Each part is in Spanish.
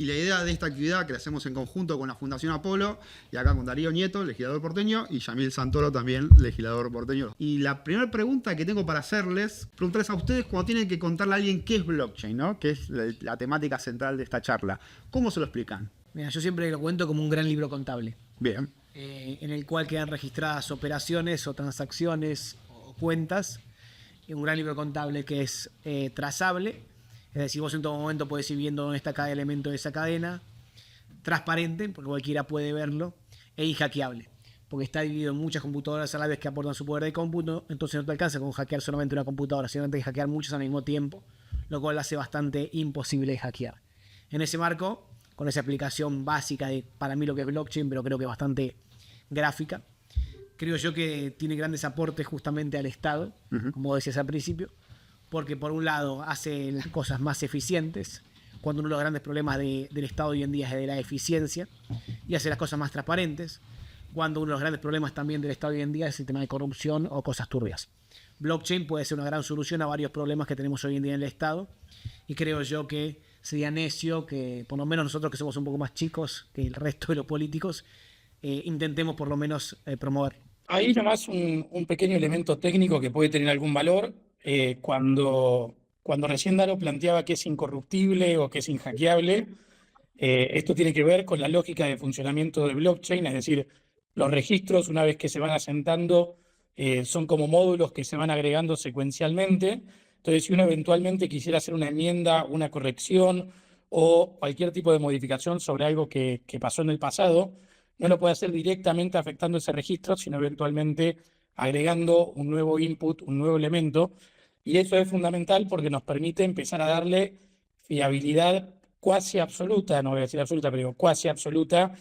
Y la idea de esta actividad que la hacemos en conjunto con la Fundación Apolo, y acá con Darío Nieto, legislador porteño, y Yamil Santoro, también legislador porteño. Y la primera pregunta que tengo para preguntarles a ustedes cuando tienen que contarle a alguien qué es blockchain, ¿no? Que es la temática central de esta charla. ¿Cómo se lo explican? Mira, yo siempre lo cuento como un gran libro contable. Bien. En el cual quedan registradas operaciones o transacciones o cuentas. Un gran libro contable que es trazable. Es decir, vos en todo momento podés ir viendo dónde está cada elemento de esa cadena. Transparente, porque cualquiera puede verlo. E inhackeable, porque está dividido en muchas computadoras a la vez que aportan su poder de cómputo. Entonces no te alcanza con hackear solamente una computadora, sino que hay que hackear muchas al mismo tiempo, lo cual hace bastante imposible de hackear. En ese marco, con esa aplicación básica de, para mí, lo que es blockchain, pero creo que bastante gráfica, creo yo que tiene grandes aportes justamente al Estado, como decías al principio, porque por un lado hace las cosas más eficientes, cuando uno de los grandes problemas del Estado hoy en día es de la eficiencia, y hace las cosas más transparentes, cuando uno de los grandes problemas también del Estado hoy en día es el tema de corrupción o cosas turbias. Blockchain puede ser una gran solución a varios problemas que tenemos hoy en día en el Estado, y creo yo que sería necio que, por lo menos nosotros que somos un poco más chicos que el resto de los políticos, intentemos por lo menos promover. Ahí nomás un pequeño elemento técnico que puede tener algún valor. Cuando recién Daro planteaba que es incorruptible o que es inhackeable, esto tiene que ver con la lógica de funcionamiento de blockchain, es decir, los registros, una vez que se van asentando, son como módulos que se van agregando secuencialmente. Entonces, si uno eventualmente quisiera hacer una enmienda, una corrección o cualquier tipo de modificación sobre algo que pasó en el pasado, no lo puede hacer directamente afectando ese registro, sino eventualmente agregando un nuevo input, un nuevo elemento. Y eso es fundamental porque nos permite empezar a darle fiabilidad cuasi absoluta, no voy a decir absoluta, pero cuasi absoluta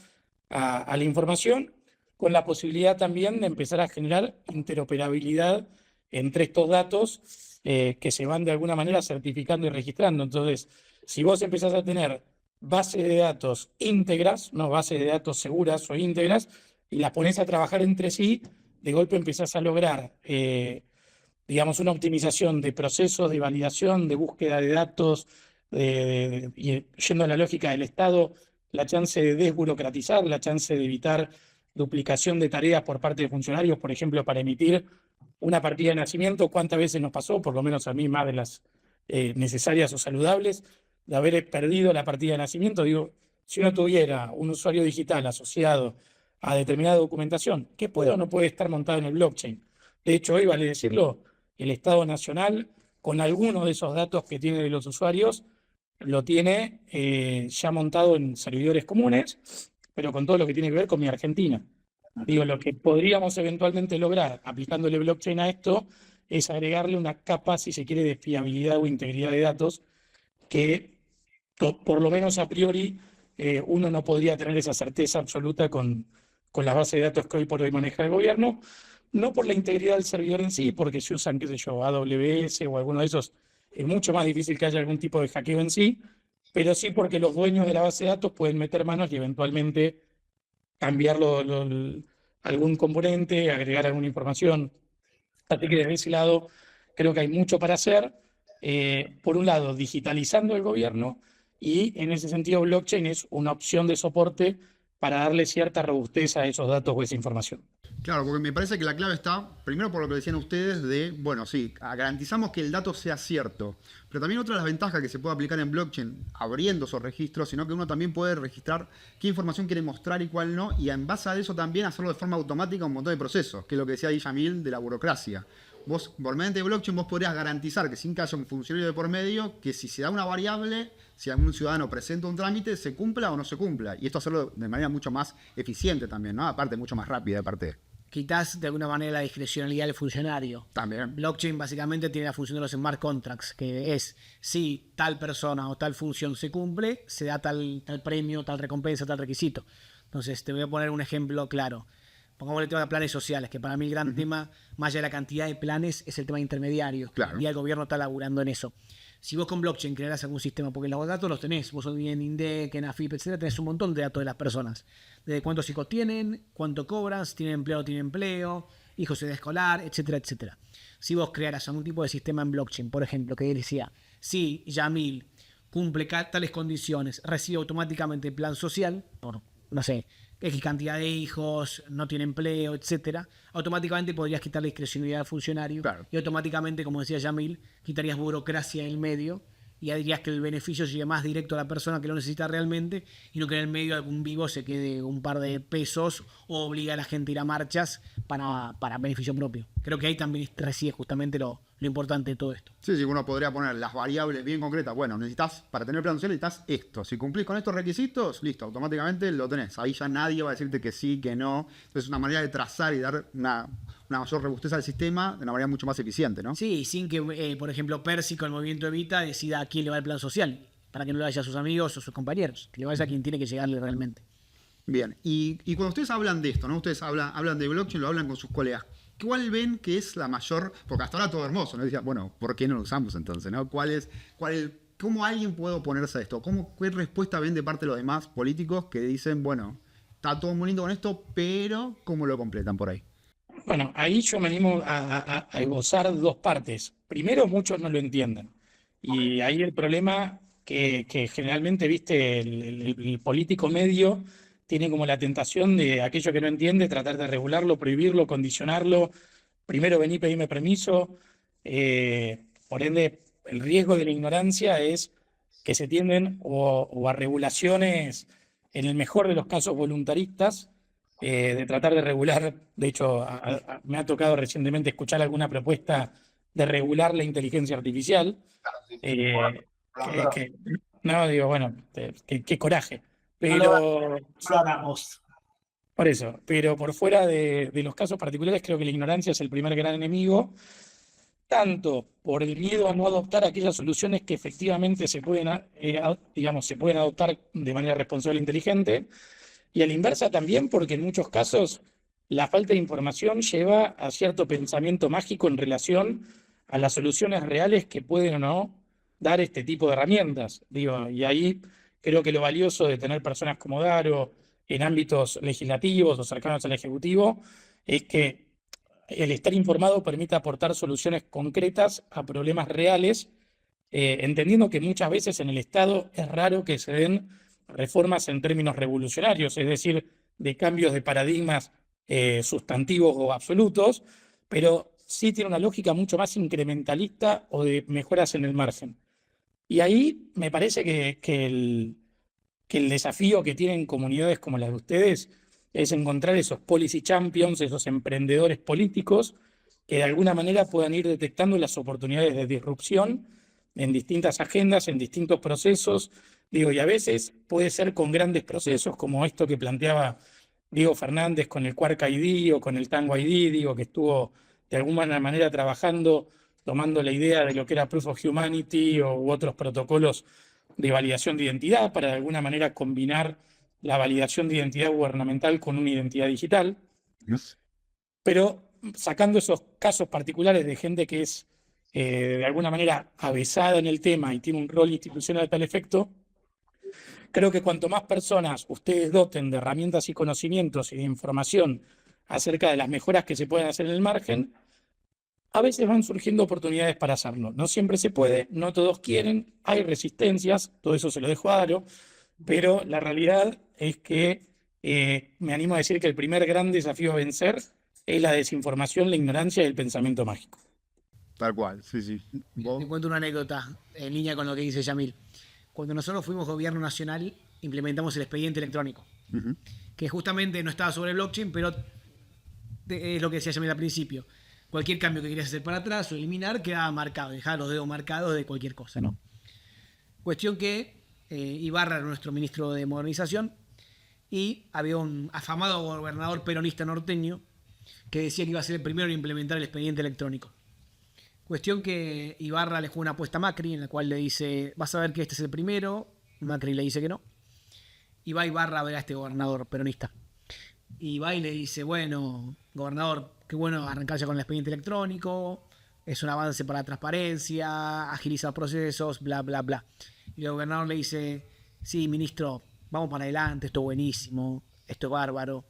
a la información, con la posibilidad también de empezar a generar interoperabilidad entre estos datos que se van de alguna manera certificando y registrando. Entonces, si vos empezás a tener bases de datos íntegras, no bases de datos seguras o íntegras, y las pones a trabajar entre sí, de golpe empezás a lograr, digamos, una optimización de procesos de validación, de búsqueda de datos, y yendo a la lógica del Estado, la chance de desburocratizar, la chance de evitar duplicación de tareas por parte de funcionarios, por ejemplo, para emitir una partida de nacimiento. ¿Cuántas veces nos pasó, por lo menos a mí, más de las necesarias o saludables, de haber perdido la partida de nacimiento? Digo, si uno tuviera un usuario digital asociado a determinada documentación, ¿qué puede o no puede estar montado en el blockchain? De hecho, hoy, vale decirlo, el Estado Nacional, con algunos de esos datos que tiene de los usuarios, lo tiene ya montado en servidores comunes, pero con todo lo que tiene que ver con mi Argentina. Digo, lo que podríamos eventualmente lograr aplicándole blockchain a esto es agregarle una capa, si se quiere, de fiabilidad o integridad de datos que, por lo menos a priori, uno no podría tener esa certeza absoluta con la base de datos que hoy por hoy maneja el gobierno. No por la integridad del servidor en sí, porque si usan, qué sé yo, AWS o alguno de esos, es mucho más difícil que haya algún tipo de hackeo en sí, pero sí porque los dueños de la base de datos pueden meter manos y eventualmente cambiarlo, algún componente, agregar alguna información. Así que desde ese lado creo que hay mucho para hacer. Por un lado, digitalizando el gobierno, y en ese sentido blockchain es una opción de soporte para darle cierta robustez a esos datos o esa información. Claro, porque me parece que la clave está, primero por lo que decían ustedes, de, bueno, sí, garantizamos que el dato sea cierto, pero también otra de las ventajas que se puede aplicar en blockchain, abriendo esos registros, sino que uno también puede registrar qué información quiere mostrar y cuál no, y en base a eso también hacerlo de forma automática un montón de procesos, que es lo que decía ahí Yamil de la burocracia. Vos, por mediante blockchain, vos podrías garantizar que sin que haya un funcionario de por medio, que si se da una variable, si algún ciudadano presenta un trámite, se cumpla o no se cumpla. Y esto hacerlo de manera mucho más eficiente también, ¿no? Aparte, mucho más rápida, aparte. Quitas de alguna manera la discrecionalidad del funcionario. También. Blockchain básicamente tiene la función de los smart contracts, que es si tal persona o tal función se cumple, se da tal premio, tal recompensa, tal requisito. Entonces, te voy a poner un ejemplo claro. Pongamos el tema de planes sociales, que para mí el gran tema, más allá de la cantidad de planes, es el tema de intermediarios. Claro. Y el gobierno está laburando en eso. Si vos con blockchain crearás algún sistema, porque los datos los tenés, vos en INDEC, en AFIP, etcétera, tenés un montón de datos de las personas. Desde cuántos hijos tienen, cuánto cobran, si tienen empleo o no tienen empleo, hijos de escolar, etcétera, etcétera. Si vos crearas algún tipo de sistema en blockchain, por ejemplo, que decía, si Yamil cumple tales condiciones, recibe automáticamente plan social, por, no sé, X cantidad de hijos, no tiene empleo, etcétera, automáticamente podrías quitar la discrecionalidad al funcionario. Claro. Y automáticamente, como decía Yamil, quitarías burocracia en el medio y ya dirías que el beneficio llegue más directo a la persona que lo necesita realmente y no que en el medio algún vivo se quede un par de pesos o obliga a la gente a ir a marchas para beneficio propio. Creo que ahí también reside justamente lo importante de todo esto. Sí, uno podría poner las variables bien concretas. Bueno, necesitas, para tener plan social necesitas esto. Si cumplís con estos requisitos, listo, automáticamente lo tenés. Ahí ya nadie va a decirte que sí, que no. Entonces es una manera de trazar y dar una mayor robustez al sistema de una manera mucho más eficiente, ¿no? Sí, sin que, por ejemplo, Percy con el movimiento Evita decida a quién le va el plan social, para que no le vaya a sus amigos o sus compañeros, que le vaya a quien tiene que llegarle realmente. Bien, y cuando ustedes hablan de esto, ¿no? Ustedes hablan de blockchain, lo hablan con sus colegas. ¿Cuál ven que es la mayor? Porque hasta ahora todo hermoso, ¿no? Decía, bueno, ¿por qué no lo usamos entonces, no? ¿Cómo alguien puede oponerse a esto? ¿Qué respuesta ven de parte de los demás políticos que dicen, bueno, está todo muy lindo con esto, pero ¿cómo lo completan por ahí? Bueno, ahí yo me animo a esbozar dos partes. Primero, muchos no lo entienden. Y ahí el problema que generalmente, viste, el político medio tiene como la tentación de aquello que no entiende, tratar de regularlo, prohibirlo, condicionarlo. Primero vení, pedime permiso. Por ende, el riesgo de la ignorancia es que se tienden o a regulaciones, en el mejor de los casos voluntaristas, de tratar de regular. De hecho, me ha tocado recientemente escuchar alguna propuesta de regular la inteligencia artificial. eh, no, digo, bueno, qué coraje. Pero por eso, pero por fuera de los casos particulares, creo que la ignorancia es el primer gran enemigo, tanto por el miedo a no adoptar aquellas soluciones que efectivamente digamos, se pueden adoptar de manera responsable e inteligente, y a la inversa también porque en muchos casos la falta de información lleva a cierto pensamiento mágico en relación a las soluciones reales que pueden o no dar este tipo de herramientas. Digo, y ahí creo que lo valioso de tener personas como Daro en ámbitos legislativos o cercanos al Ejecutivo es que el estar informado permite aportar soluciones concretas a problemas reales, entendiendo que muchas veces en el Estado es raro que se den reformas en términos revolucionarios, es decir, de cambios de paradigmas sustantivos o absolutos, pero sí tiene una lógica mucho más incrementalista o de mejoras en el margen. Y ahí me parece que el desafío que tienen comunidades como las de ustedes es encontrar esos policy champions, esos emprendedores políticos que de alguna manera puedan ir detectando las oportunidades de disrupción en distintas agendas, en distintos procesos. Digo, y a veces puede ser con grandes procesos como esto que planteaba Diego Fernández con el Quark ID o con el Tango ID, digo, que estuvo de alguna manera trabajando, tomando la idea de lo que era Proof of Humanity u otros protocolos de validación de identidad para de alguna manera combinar la validación de identidad gubernamental con una identidad digital. Pero sacando esos casos particulares de gente que es de alguna manera avesada en el tema y tiene un rol institucional de tal efecto, creo que cuanto más personas ustedes doten de herramientas y conocimientos y de información acerca de las mejoras que se pueden hacer en el margen, a veces van surgiendo oportunidades para hacerlo. No siempre se puede, no todos quieren, hay resistencias, todo eso se lo dejo a Aro, pero la realidad es que me animo a decir que el primer gran desafío a vencer es la desinformación, la ignorancia y el pensamiento mágico. Tal cual, sí. Te cuento una anécdota en línea con lo que dice Yamil. Cuando nosotros fuimos gobierno nacional, implementamos el expediente electrónico, que justamente no estaba sobre blockchain, pero es lo que decía Yamil al principio. Cualquier cambio que querías hacer para atrás o eliminar quedaba marcado, dejaba los dedos marcados de cualquier cosa, ¿no? Cuestión que Ibarra era nuestro ministro de Modernización y había un afamado gobernador peronista norteño que decía que iba a ser el primero en implementar el expediente electrónico. Cuestión que Ibarra le juega una apuesta a Macri en la cual le dice, vas a ver que este es el primero. Macri le dice que no. Y va Ibarra a ver a este gobernador peronista. Y va y le dice, bueno, gobernador, qué bueno arrancar ya con el expediente electrónico, es un avance para la transparencia, agilizar procesos, bla, bla, bla. Y el gobernador le dice, sí, ministro, vamos para adelante, esto es buenísimo, esto es bárbaro.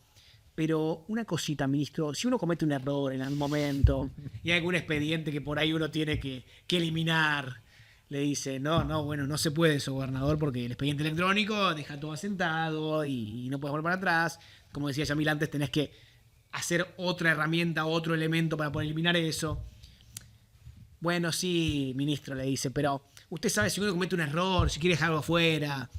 Pero una cosita, ministro, si uno comete un error en algún momento y hay algún expediente que por ahí uno tiene que eliminar, le dice, bueno, no se puede eso, gobernador, porque el expediente electrónico deja todo asentado y no puedes volver para atrás. Como decía Yamil antes, tenés que hacer otra herramienta, otro elemento para poder eliminar eso. Bueno, sí, ministro, le dice, pero usted sabe si uno comete un error, si quiere dejar algo afuera.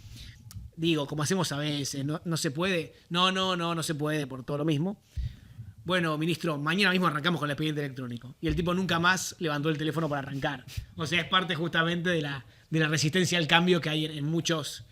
Digo, como hacemos a veces, no se puede. No se puede por todo lo mismo. Bueno, ministro, mañana mismo arrancamos con el expediente electrónico. Y el tipo nunca más levantó el teléfono para arrancar. O sea, es parte justamente de la resistencia al cambio que hay en muchos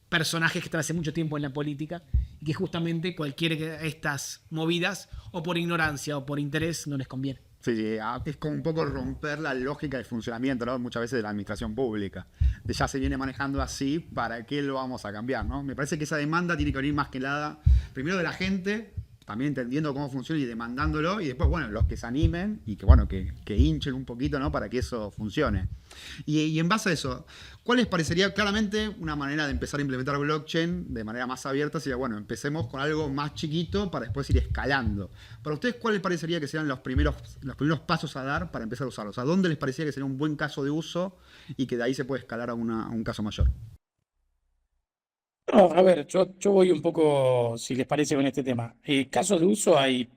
personajes que están hace mucho tiempo en la política y que justamente cualquiera de estas movidas, o por ignorancia o por interés, no les conviene. Sí, es como un poco romper la lógica de funcionamiento, ¿no? Muchas veces de la administración pública. Ya se viene manejando así, ¿para qué lo vamos a cambiar, ¿no? Me parece que esa demanda tiene que venir más que nada, primero de la gente, también entendiendo cómo funciona y demandándolo, y después, bueno, los que se animen y que hinchen un poquito, ¿no? Para que eso funcione. Y en base a eso, ¿cuál les parecería claramente una manera de empezar a implementar blockchain de manera más abierta? Sería, bueno, empecemos con algo más chiquito para después ir escalando. Para ustedes, ¿cuál les parecería que serían los primeros pasos a dar para empezar a usarlo? O sea, ¿dónde les parecía que sería un buen caso de uso y que de ahí se puede escalar a un caso mayor? No, a ver, yo voy un poco, si les parece, con este tema. Casos de uso hay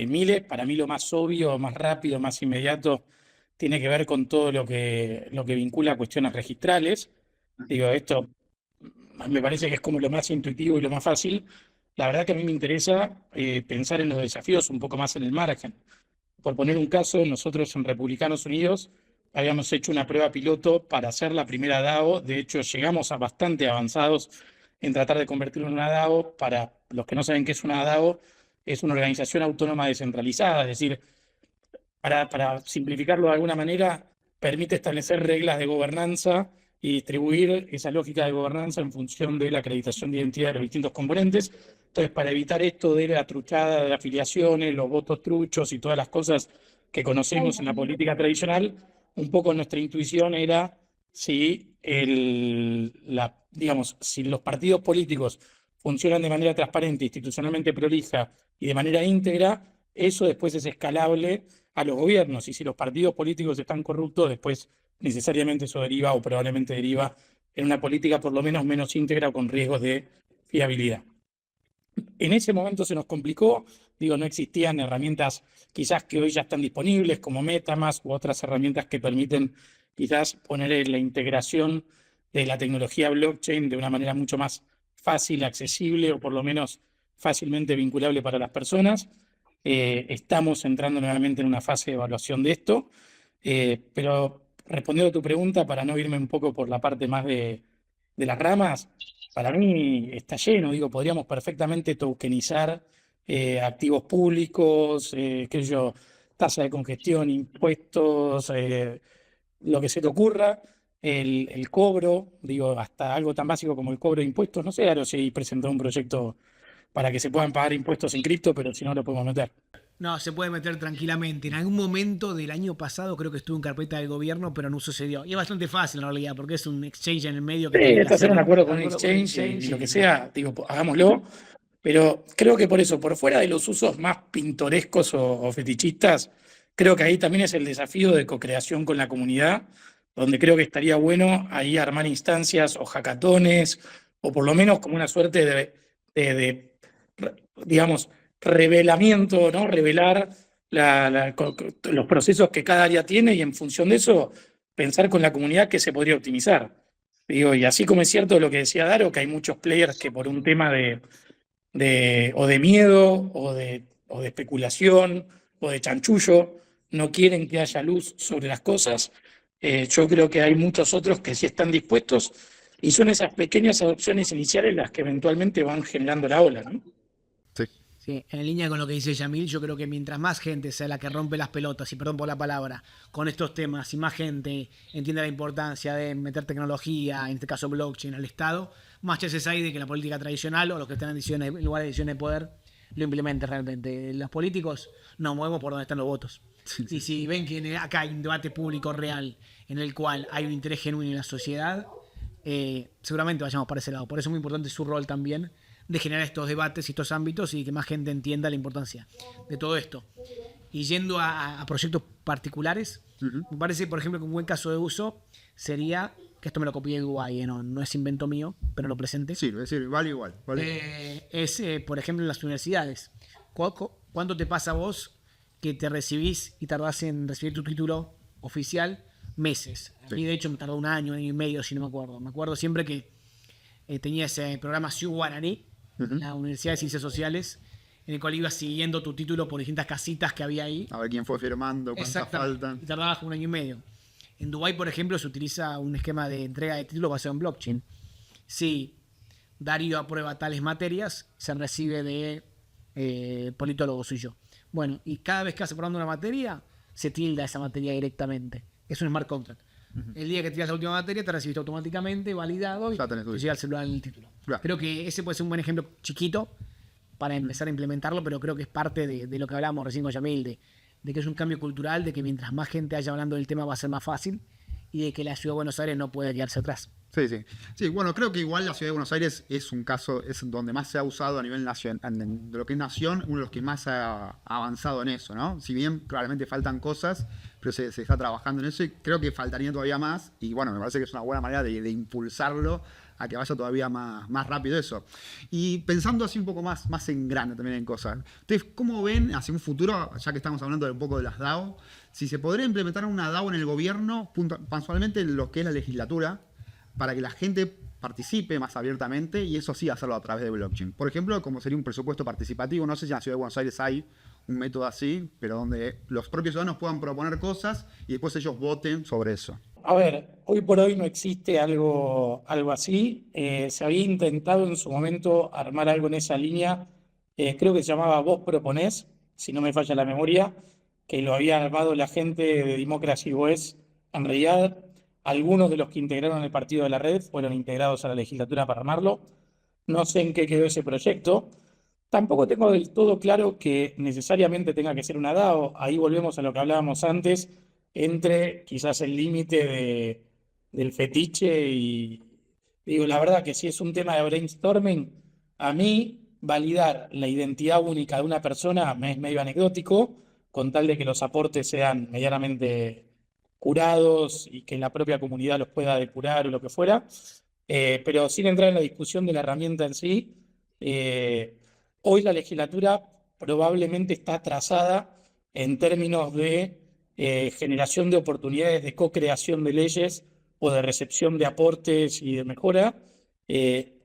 miles. Para mí lo más obvio, más rápido, más inmediato, tiene que ver con todo lo que vincula a cuestiones registrales. Digo, esto me parece que es como lo más intuitivo y lo más fácil. La verdad que a mí me interesa pensar en los desafíos un poco más en el margen. Por poner un caso, nosotros en Republicanos Unidos habíamos hecho una prueba piloto para hacer la primera DAO. De hecho, llegamos a bastante avanzados en tratar de convertirlo en una DAO. Para los que no saben qué es una DAO, es una organización autónoma descentralizada, es decir, para simplificarlo de alguna manera, permite establecer reglas de gobernanza y distribuir esa lógica de gobernanza en función de la acreditación de identidad de los distintos componentes. Entonces, para evitar esto de la truchada de afiliaciones, los votos truchos y todas las cosas que conocemos en la política tradicional, un poco nuestra intuición era si, digamos, si los partidos políticos funcionan de manera transparente, institucionalmente prolija y de manera íntegra, eso después es escalable a los gobiernos. Y si los partidos políticos están corruptos, después necesariamente eso deriva o probablemente deriva en una política por lo menos menos íntegra o con riesgos de fiabilidad. En ese momento se nos complicó, digo, no existían herramientas quizás que hoy ya están disponibles como MetaMask u otras herramientas que permiten quizás poner la integración de la tecnología blockchain de una manera mucho más fácil, accesible o por lo menos fácilmente vinculable para las personas. Estamos entrando nuevamente en una fase de evaluación de esto, pero respondiendo a tu pregunta, para no irme un poco por la parte más de las ramas, para mí está lleno. Digo, podríamos perfectamente tokenizar activos públicos, qué sé yo, tasa de congestión, impuestos, lo que se te ocurra, el cobro, digo, hasta algo tan básico como el cobro de impuestos. No sé, Aro, si presentó un proyecto para que se puedan pagar impuestos en cripto, pero si no lo podemos meter. No, se puede meter tranquilamente. En algún momento del año pasado creo que estuvo en carpeta del gobierno, pero no sucedió. Y es bastante fácil en realidad, porque es un exchange en el medio que tiene que hacer un acuerdo con un exchange y lo que sea, digo, hagámoslo. Pero creo que por eso, por fuera de los usos más pintorescos o fetichistas, creo que ahí también es el desafío de co-creación con la comunidad, donde creo que estaría bueno ahí armar instancias o hackatones, o por lo menos como una suerte de digamos, revelamiento, ¿no? Revelar los procesos que cada área tiene y en función de eso pensar con la comunidad qué se podría optimizar. Digo, y así como es cierto lo que decía Daro, que hay muchos players que por un tema o de miedo o de especulación o de chanchullo no quieren que haya luz sobre las cosas, yo creo que hay muchos otros que sí están dispuestos y son esas pequeñas adopciones iniciales las que eventualmente van generando la ola, ¿no? Sí. Sí, en línea con lo que dice Yamil, yo creo que mientras más gente sea la que rompe las pelotas, y perdón por la palabra, con estos temas, y más gente entienda la importancia de meter tecnología, en este caso blockchain, al Estado, más chances hay de que la política tradicional o los que están en lugar de decisiones de poder lo implementen realmente. Los políticos nos movemos por donde están los votos. Y si ven que acá hay un debate público real en el cual hay un interés genuino en la sociedad, seguramente vayamos para ese lado. Por eso es muy importante su rol también de generar estos debates y estos ámbitos y que más gente entienda la importancia de todo esto. Y yendo a proyectos particulares, Ujú. Me parece, por ejemplo, que un buen caso de uso sería, que esto me lo copié de Dubái, no es invento mío, pero lo presente. Sí, es decir, vale igual. Vale. Por ejemplo, en las universidades. ¿Cuánto te pasa a vos que te recibís y tardás en recibir tu título oficial? Meses. A mí, Sí. de hecho, me tardó un año y medio, si no me acuerdo. Me acuerdo siempre que tenía ese programa Siu Guaraní, Ujú. en la Universidad de Ciencias Sociales, en el cual ibas siguiendo tu título por distintas casitas que había ahí. A ver quién fue firmando, cuántas Exactamente. faltan. Y tardabas como un año y medio. En Dubái, por ejemplo, se utiliza un esquema de entrega de títulos basado en blockchain. Si Darío aprueba tales materias, se recibe de politólogo suyo. Bueno, y cada vez que vas aprobando una materia, se tilda esa materia directamente. Es un smart contract. El día que tiras la última materia, te recibiste automáticamente, validado, y Ya tenés tu te llega al celular el título. Claro. Creo que ese puede ser un buen ejemplo chiquito para empezar a implementarlo, pero creo que es parte de lo que hablábamos recién con Yamil, de que es un cambio cultural, de que mientras más gente haya hablando del tema va a ser más fácil, y de que la ciudad de Buenos Aires no puede quedarse atrás. Sí, sí. Sí, bueno, creo que igual la ciudad de Buenos Aires es un caso, es donde más se ha usado a nivel nacional, de lo que es nación, uno de los que más ha avanzado en eso, ¿no? Si bien claramente faltan cosas, pero se está trabajando en eso y creo que faltaría todavía más. Y bueno, me parece que es una buena manera de impulsarlo a que vaya todavía más rápido eso. Y pensando así un poco más en grande también en cosas. Ustedes, ¿cómo ven hacia un futuro, ya que estamos hablando de un poco de las DAO, si se podría implementar una DAO en el gobierno, puntualmente en lo que es la legislatura, para que la gente participe más abiertamente y eso sí hacerlo a través de blockchain? Por ejemplo, como sería un presupuesto participativo, no sé si en la ciudad de Buenos Aires hay un método así, pero donde los propios ciudadanos puedan proponer cosas y después ellos voten sobre eso. A ver, hoy por hoy no existe algo así. Se había intentado en su momento armar algo en esa línea. Creo que se llamaba Vos Proponés, si no me falla la memoria, que lo había armado la gente de Democracy Voice. En realidad, algunos de los que integraron el partido de la red fueron integrados a la legislatura para armarlo. No sé en qué quedó ese proyecto. Tampoco tengo del todo claro que necesariamente tenga que ser una DAO. Ahí volvemos a lo que hablábamos antes, entre quizás el límite del fetiche y digo, la verdad que si es un tema de brainstorming, a mí validar la identidad única de una persona me es medio anecdótico, con tal de que los aportes sean medianamente curados y que la propia comunidad los pueda depurar o lo que fuera. Pero sin entrar en la discusión de la herramienta en sí, hoy la legislatura probablemente está atrasada en términos de generación de oportunidades de co-creación de leyes o de recepción de aportes y de mejora.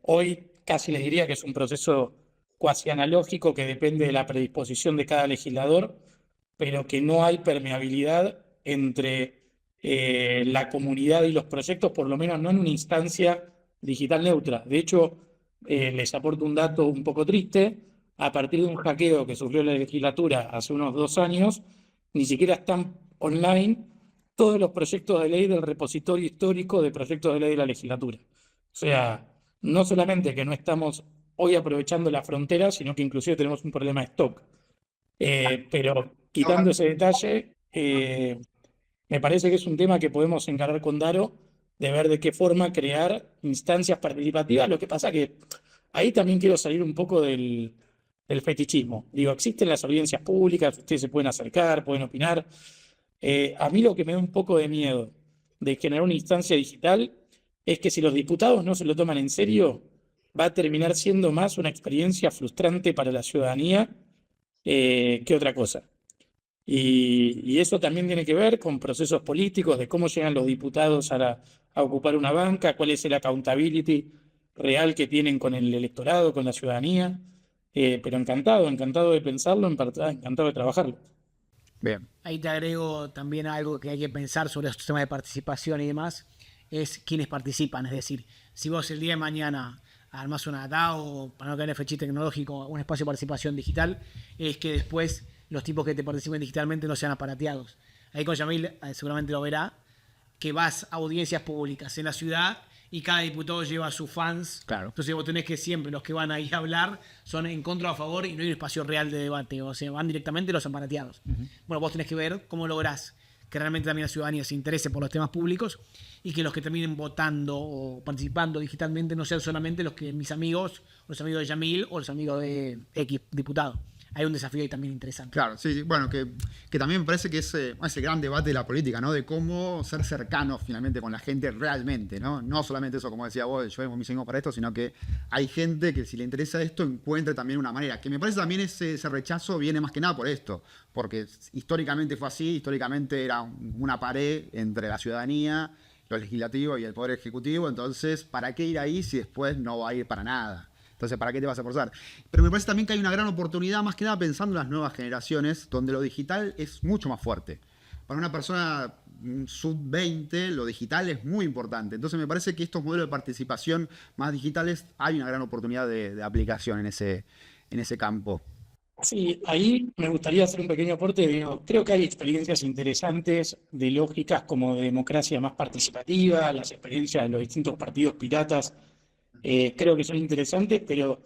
Hoy casi les diría que es un proceso cuasi analógico que depende de la predisposición de cada legislador, pero que no hay permeabilidad entre la comunidad y los proyectos, por lo menos no en una instancia digital neutra. De hecho, les aporto un dato un poco triste. A partir de un hackeo que sufrió la legislatura hace unos 2 años, ni siquiera están online todos los proyectos de ley del repositorio histórico de proyectos de ley de la legislatura. O sea, no solamente que no estamos hoy aprovechando la frontera, sino que inclusive tenemos un problema de stock. Pero quitando ese detalle, me parece que es un tema que podemos encarar con Daro, de ver de qué forma crear instancias participativas. Lo que pasa que ahí también quiero salir un poco del fetichismo. Digo, existen las audiencias públicas, ustedes se pueden acercar, pueden opinar. A mí lo que me da un poco de miedo de generar una instancia digital es que si los diputados no se lo toman en serio, va a terminar siendo más una experiencia frustrante para la ciudadanía que otra cosa. Y eso también tiene que ver con procesos políticos, de cómo llegan los diputados a ocupar una banca, cuál es el accountability real que tienen con el electorado, con la ciudadanía. Pero encantado de pensarlo, encantado de trabajarlo. Bien. Ahí te agrego también algo que hay que pensar sobre estos temas de participación y demás, es quienes participan. Es decir, si vos el día de mañana armás una DAO, para no caer en fetiche tecnológico, un espacio de participación digital, es que después los tipos que te participen digitalmente no sean aparateados. Ahí con Yamil seguramente lo verá, que vas a audiencias públicas en la ciudad y cada diputado lleva a sus fans. Claro. Entonces vos tenés que siempre los que van ahí a hablar son en contra o a favor y no hay un espacio real de debate. O sea, van directamente los aparateados. Bueno, vos tenés que ver cómo lográs que realmente también la ciudadanía se interese por los temas públicos y que los que terminen votando o participando digitalmente no sean solamente los que mis amigos, o los amigos de Yamil o los amigos de X diputado. hay un desafío ahí también interesante. Claro, sí, sí. Bueno, que también me parece que es ese gran debate de la política, ¿no? De cómo ser cercanos finalmente con la gente realmente, ¿no? No solamente eso, como decía vos, yo me hicimos para esto, sino que hay gente que si le interesa esto encuentre también una manera. Que me parece también ese rechazo viene más que nada por esto, porque históricamente fue así, históricamente era una pared entre la ciudadanía, lo legislativo y el poder ejecutivo, entonces, ¿para qué ir ahí si después no va a ir para nada? Entonces, ¿para qué te vas a forzar? Pero me parece también que hay una gran oportunidad, más que nada pensando en las nuevas generaciones, donde lo digital es mucho más fuerte. Para una persona sub-20, lo digital es muy importante. Entonces, me parece que estos modelos de participación más digitales, hay una gran oportunidad de aplicación en ese campo. Sí, ahí me gustaría hacer un pequeño aporte. Digo, creo que hay experiencias interesantes de lógicas como de democracia más participativa, las experiencias de los distintos partidos piratas, creo que son interesantes, pero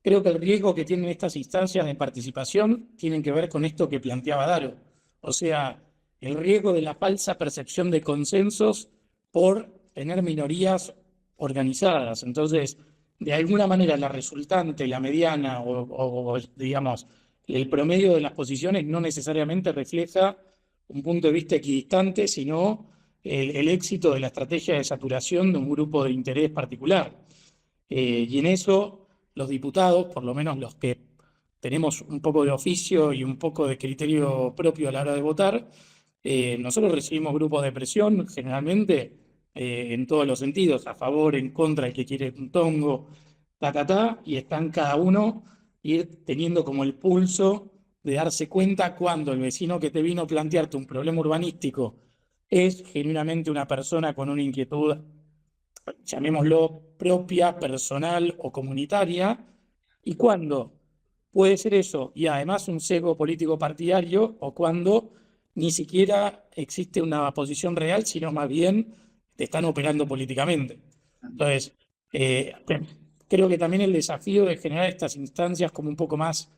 creo que el riesgo que tienen estas instancias de participación tienen que ver con esto que planteaba Daro. O sea, el riesgo de la falsa percepción de consensos por tener minorías organizadas. Entonces, de alguna manera la resultante, la mediana digamos, el promedio de las posiciones no necesariamente refleja un punto de vista equidistante, sino el éxito de la estrategia de saturación de un grupo de interés particular. Y en eso los diputados, por lo menos los que tenemos un poco de oficio y un poco de criterio propio a la hora de votar, nosotros recibimos grupos de presión generalmente en todos los sentidos, a favor, en contra, el que quiere un tongo, y están cada uno ir teniendo como el pulso de darse cuenta cuando el vecino que te vino a plantearte un problema urbanístico es genuinamente una persona con una inquietud, llamémoslo propia, personal o comunitaria, y cuando puede ser eso y además un sesgo político partidario, o cuando ni siquiera existe una posición real, sino más bien te están operando políticamente. Entonces, creo que también el desafío de generar estas instancias como un poco más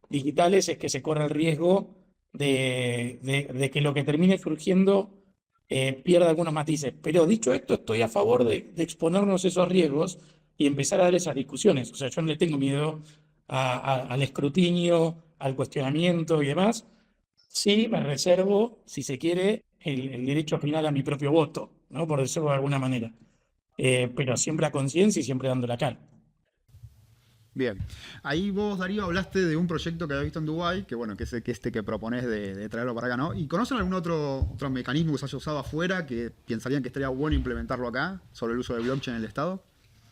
digitales es que se corre el riesgo de que lo que termine surgiendo pierda algunos matices. Pero dicho esto, estoy a favor de exponernos esos riesgos y empezar a dar esas discusiones. O sea, yo no le tengo miedo al escrutinio, al cuestionamiento y demás. Sí, me reservo, si se quiere, el derecho final a mi propio voto, ¿no? Por decirlo de alguna manera. Pero siempre a conciencia y siempre dando la cara. Bien. Ahí vos, Darío, hablaste de un proyecto que había visto en Dubái, que bueno, que es este que proponés de traerlo para acá, ¿no? ¿Y conocen algún otro mecanismo que se haya usado afuera que pensarían que estaría bueno implementarlo acá sobre el uso de blockchain en el Estado?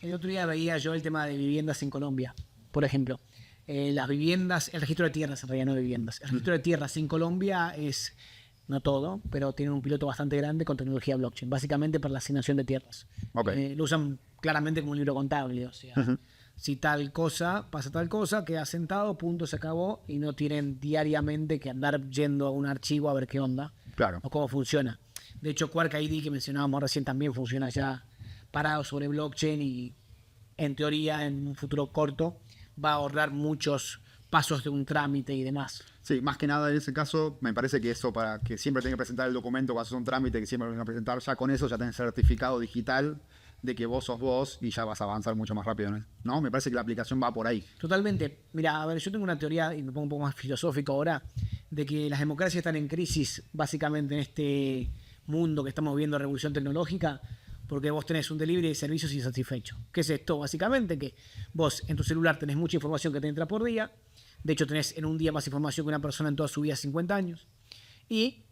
El otro día veía yo el tema de viviendas en Colombia, por ejemplo. Las viviendas, el registro de tierras, en realidad no de viviendas. El registro de tierras en Colombia es, no todo, pero tiene un piloto bastante grande con tecnología blockchain, básicamente para la asignación de tierras. Okay. Lo usan claramente como un libro contable, o sea, si tal cosa, pasa tal cosa, queda sentado, punto, se acabó, y no tienen diariamente que andar yendo a un archivo a ver qué onda, claro, o cómo funciona. De hecho, Quark ID, que mencionábamos recién, también funciona ya parado sobre blockchain y en teoría en un futuro corto va a ahorrar muchos pasos de un trámite y demás. Sí, más que nada en ese caso, me parece que eso para que siempre tenga que presentar el documento cuando haces un trámite, que siempre lo tengas que presentar, ya con eso ya tenés certificado digital de que vos sos vos y ya vas a avanzar mucho más rápido, ¿no? Me parece que la aplicación va por ahí. Totalmente. Mira, a ver, yo tengo una teoría, y me pongo un poco más filosófico ahora, de que las democracias están en crisis básicamente en este mundo que estamos viendo, revolución tecnológica, porque vos tenés un delivery de servicios insatisfecho. ¿Qué es esto? Básicamente que vos en tu celular tenés mucha información que te entra por día. De hecho, tenés en un día más información que una persona en toda su vida 50 años. Y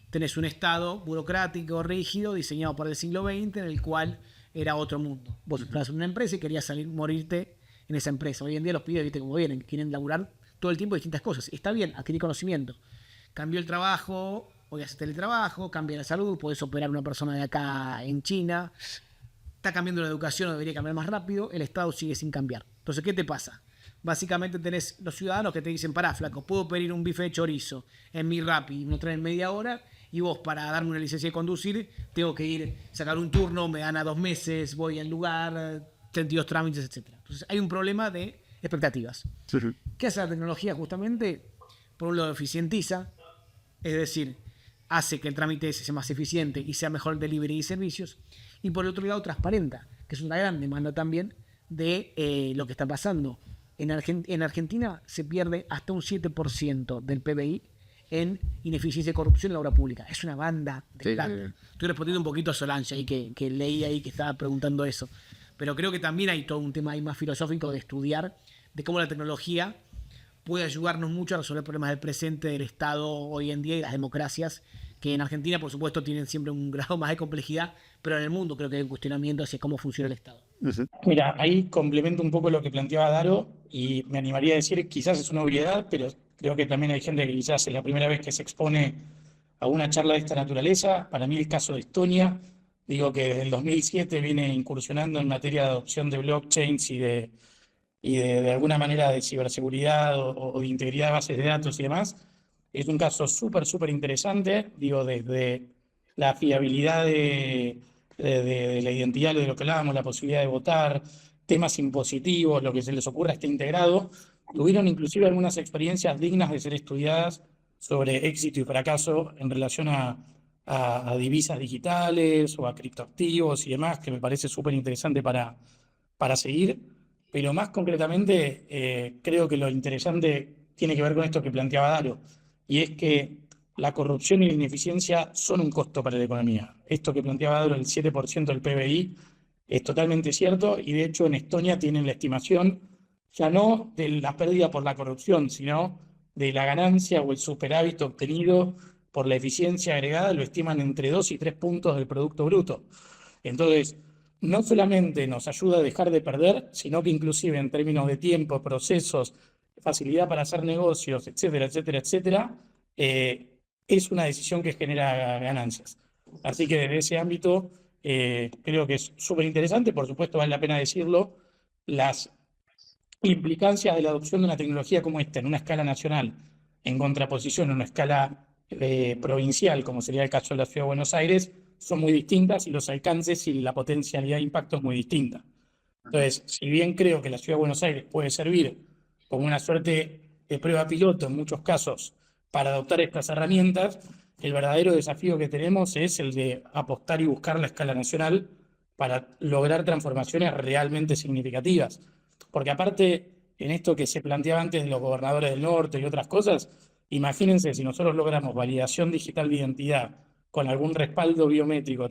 tenés un estado burocrático, rígido, diseñado para el siglo XX, en el cual era otro mundo. Vos estás en una empresa y querías morirte en esa empresa. Hoy en día los pibes, viste cómo vienen, quieren laburar todo el tiempo distintas cosas. Está bien, adquirir conocimiento. Cambió el trabajo, hoy haces teletrabajo, cambia la salud, podés operar una persona de acá en China. Está cambiando la educación, o debería cambiar más rápido. El Estado sigue sin cambiar. Entonces, ¿qué te pasa? Básicamente tenés los ciudadanos que te dicen, pará, flaco, puedo pedir un bife de chorizo en mi Rappi y me lo traen en media hora, y vos para darme una licencia de conducir tengo que ir, sacar un turno, me dan a 2 meses, voy al lugar, 32 trámites, etc. Entonces hay un problema de expectativas. Sí. ¿Qué hace la tecnología? Justamente, por un lado, eficientiza, es decir, hace que el trámite ese sea más eficiente y sea mejor el delivery y servicios, y por el otro lado transparenta, que es una gran demanda también de lo que está pasando. en Argentina se pierde hasta un 7% del PBI en ineficiencia y corrupción en la obra pública. Es una banda de Sí, plata. sí. Estoy respondiendo un poquito a Solange ahí, que leí ahí que estaba preguntando eso. Pero creo que también hay todo un tema ahí más filosófico de estudiar de cómo la tecnología puede ayudarnos mucho a resolver problemas del presente del Estado hoy en día y las democracias, que en Argentina, por supuesto, tienen siempre un grado más de complejidad, pero en el mundo creo que hay un cuestionamiento hacia cómo funciona el Estado. Mira, ahí complemento un poco lo que planteaba Daro y me animaría a decir, quizás es una obviedad, pero creo que también hay gente que quizás es la primera vez que se expone a una charla de esta naturaleza. Para mí el caso de Estonia, digo que desde el 2007 viene incursionando en materia de adopción de blockchains de alguna manera de ciberseguridad o de integridad de bases de datos y demás. Es un caso súper interesante, digo, desde la fiabilidad de la identidad, de lo que hablábamos, la posibilidad de votar, temas impositivos, lo que se les ocurra está integrado. Tuvieron inclusive algunas experiencias dignas de ser estudiadas sobre éxito y fracaso en relación a divisas digitales o a criptoactivos y demás, que me parece súper interesante para seguir. Pero más concretamente, creo que lo interesante tiene que ver con esto que planteaba Daro, y es que la corrupción y la ineficiencia son un costo para la economía. Esto que planteaba Daro, el 7% del PBI, es totalmente cierto, y de hecho en Estonia tienen la estimación ya no de la pérdida por la corrupción, sino de la ganancia o el superávit obtenido por la eficiencia agregada, lo estiman entre 2 y 3 puntos del Producto Bruto. Entonces, no solamente nos ayuda a dejar de perder, sino que inclusive en términos de tiempo, procesos, facilidad para hacer negocios, etcétera, es una decisión que genera ganancias. Así que desde ese ámbito creo que es súper interesante. Por supuesto, vale la pena decirlo, las implicancias de la adopción de una tecnología como esta en una escala nacional, en contraposición a una escala provincial, como sería el caso de la Ciudad de Buenos Aires, son muy distintas y los alcances y la potencialidad de impacto es muy distinta. Entonces, si bien creo que la Ciudad de Buenos Aires puede servir como una suerte de prueba piloto en muchos casos para adoptar estas herramientas, el verdadero desafío que tenemos es el de apostar y buscar la escala nacional para lograr transformaciones realmente significativas. Porque aparte, en esto que se planteaba antes de los gobernadores del norte y otras cosas, imagínense si nosotros logramos validación digital de identidad con algún respaldo biométrico,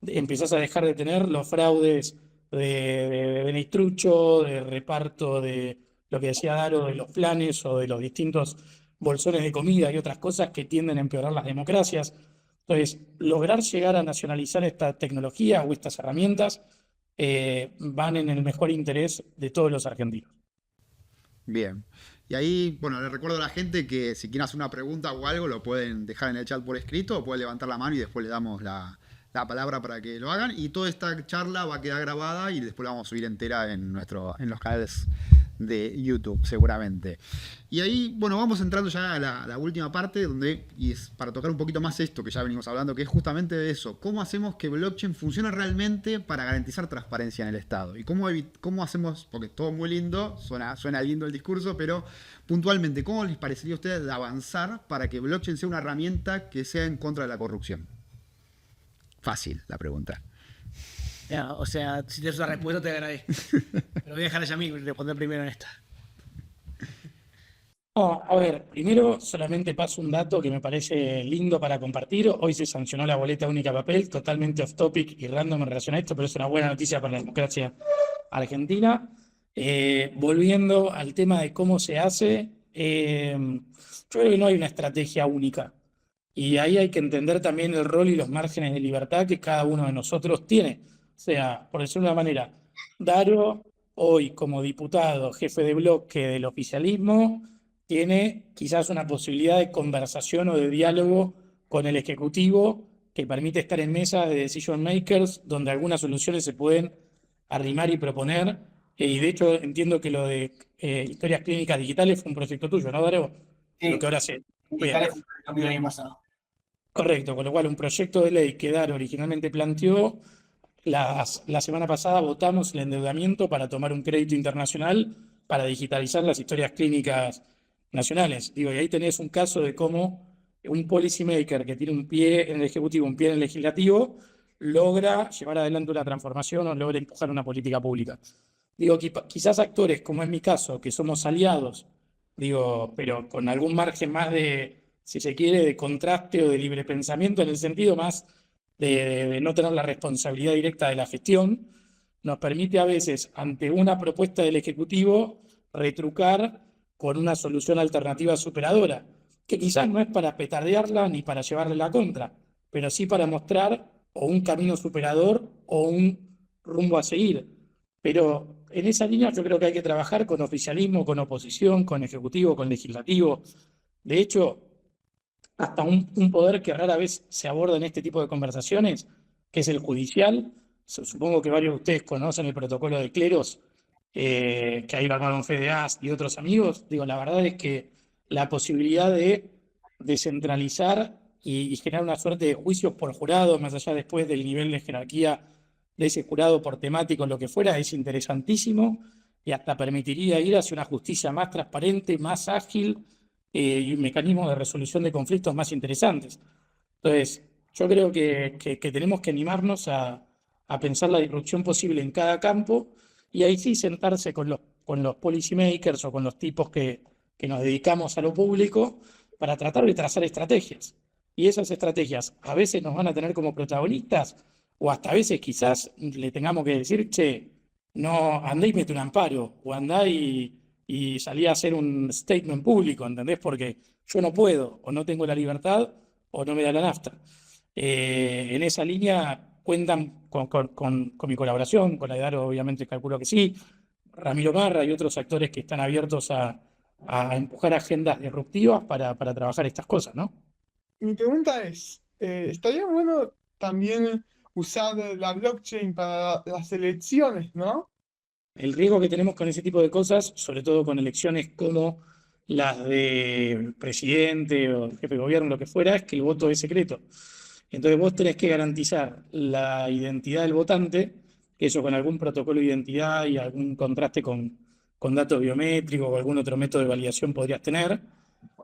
empezás a dejar de tener los fraudes de Benistrucho, de reparto de lo que decía Daro, de los planes o de los distintos bolsones de comida y otras cosas que tienden a empeorar las democracias. Entonces, lograr llegar a nacionalizar esta tecnología o estas herramientas van en el mejor interés de todos los argentinos. Bien. Y ahí, bueno, le recuerdo a la gente que si quieren hacer una pregunta o algo, lo pueden dejar en el chat por escrito o pueden levantar la mano y después le damos la palabra para que lo hagan. Y toda esta charla va a quedar grabada y después la vamos a subir entera en los canales de YouTube, seguramente. Y ahí, bueno, vamos entrando ya a la última parte, y es para tocar un poquito más esto que ya venimos hablando, que es justamente de eso. ¿Cómo hacemos que blockchain funcione realmente para garantizar transparencia en el Estado? Y cómo hacemos, porque es todo muy lindo, suena lindo el discurso, pero puntualmente, ¿cómo les parecería a ustedes de avanzar para que blockchain sea una herramienta que sea en contra de la corrupción? Fácil la pregunta. Ya, o sea, si tienes una respuesta te agradezco. Pero voy a dejar a mí responder primero en esta. No, a ver, primero solamente paso un dato que me parece lindo para compartir. Hoy se sancionó la boleta única papel, totalmente off topic y random en relación a esto, pero es una buena noticia para la democracia argentina. Volviendo al tema de cómo se hace, yo creo que no hay una estrategia única. Y ahí hay que entender también el rol y los márgenes de libertad que cada uno de nosotros tiene. O sea, por decirlo de una manera, Daro, hoy como diputado, jefe de bloque del oficialismo, tiene quizás una posibilidad de conversación o de diálogo con el Ejecutivo que permite estar en mesas de decision makers donde algunas soluciones se pueden arrimar y proponer. Y de hecho entiendo que lo de historias clínicas digitales fue un proyecto tuyo, ¿no, Daro? Sí. Lo que ahora se... Digitales fue el cambio del año pasado. Correcto, con lo cual un proyecto de ley que Daro originalmente planteó, la semana pasada votamos el endeudamiento para tomar un crédito internacional para digitalizar las historias clínicas nacionales. Digo, y ahí tenés un caso de cómo un policymaker que tiene un pie en el Ejecutivo, un pie en el Legislativo, logra llevar adelante una transformación o logra empujar una política pública. Digo, quizás actores, como es mi caso, que somos aliados, digo, pero con algún margen más de, si se quiere, de contraste o de libre pensamiento, en el sentido más de no tener la responsabilidad directa de la gestión, nos permite a veces, ante una propuesta del Ejecutivo, retrucar con una solución alternativa superadora, que quizás no es para petardearla ni para llevarle la contra, pero sí para mostrar o un camino superador o un rumbo a seguir. Pero en esa línea yo creo que hay que trabajar con oficialismo, con oposición, con ejecutivo, con legislativo. De hecho, hasta un poder que rara vez se aborda en este tipo de conversaciones, que es el judicial. Supongo que varios de ustedes conocen el protocolo de cleros, que ahí lo armaron FEDEAS y otros amigos. Digo, la verdad es que la posibilidad de descentralizar y generar una suerte de juicios por jurado, más allá después del nivel de jerarquía de ese jurado por temático, lo que fuera, es interesantísimo y hasta permitiría ir hacia una justicia más transparente, más ágil, y un mecanismo de resolución de conflictos más interesantes. Entonces, yo creo que tenemos que animarnos a pensar la disrupción posible en cada campo y ahí sí sentarse con los policy makers o con los tipos que nos dedicamos a lo público para tratar de trazar estrategias. Y esas estrategias a veces nos van a tener como protagonistas o hasta a veces quizás le tengamos que decir, che, no, andá y mete un amparo o andá y salí a hacer un statement público, ¿entendés? Porque yo no puedo, o no tengo la libertad, o no me da la nafta. En esa línea cuentan con mi colaboración, con la Aidaro obviamente calculo que sí, Ramiro Marra y otros actores que están abiertos a empujar agendas disruptivas para trabajar estas cosas, ¿no? Mi pregunta es, estaría bueno también usar la blockchain para las elecciones, ¿no? El riesgo que tenemos con ese tipo de cosas, sobre todo con elecciones como las de presidente o jefe de gobierno, lo que fuera, es que el voto es secreto. Entonces vos tenés que garantizar la identidad del votante, eso con algún protocolo de identidad y algún contraste con datos biométricos o algún otro método de validación podrías tener,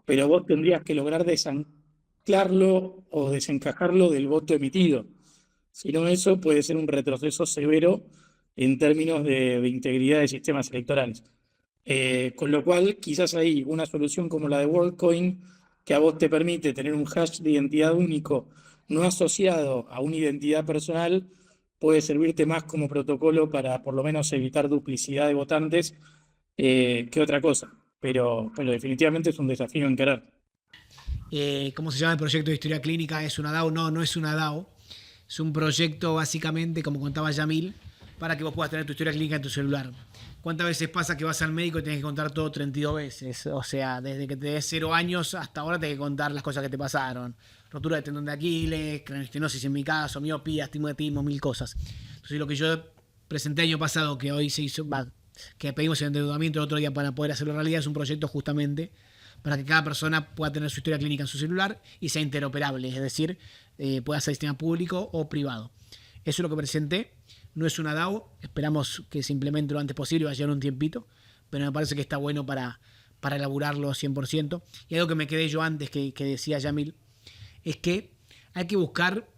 pero vos tendrías que lograr desanclarlo o desencajarlo del voto emitido. Si no, eso puede ser un retroceso severo en términos de integridad de sistemas electorales. Con lo cual, quizás ahí una solución como la de WorldCoin, que a vos te permite tener un hash de identidad único no asociado a una identidad personal, puede servirte más como protocolo para por lo menos evitar duplicidad de votantes que otra cosa. Pero definitivamente es un desafío a encarar. ¿Cómo se llama el proyecto de historia clínica? ¿Es una DAO? No, no es una DAO. Es un proyecto básicamente, como contaba Yamil, para que vos puedas tener tu historia clínica en tu celular. ¿Cuántas veces pasa que vas al médico y tenés que contar todo 32 veces? O sea, desde que te des 0 años hasta ahora tenés que contar las cosas que te pasaron. Rotura de tendón de Aquiles, cranioestenosis en mi caso, miopía, astigmatismo, 1000 cosas. Entonces lo que yo presenté el año pasado, que hoy se hizo, que pedimos el endeudamiento el otro día para poder hacerlo realidad, es un proyecto justamente para que cada persona pueda tener su historia clínica en su celular y sea interoperable, es decir, pueda ser sistema público o privado. Eso es lo que presenté. No es una DAO, esperamos que se implemente lo antes posible, va a llevar un tiempito, pero me parece que está bueno para elaborarlo 100%. Y algo que me quedé yo antes, que decía Yamil, es que hay que buscar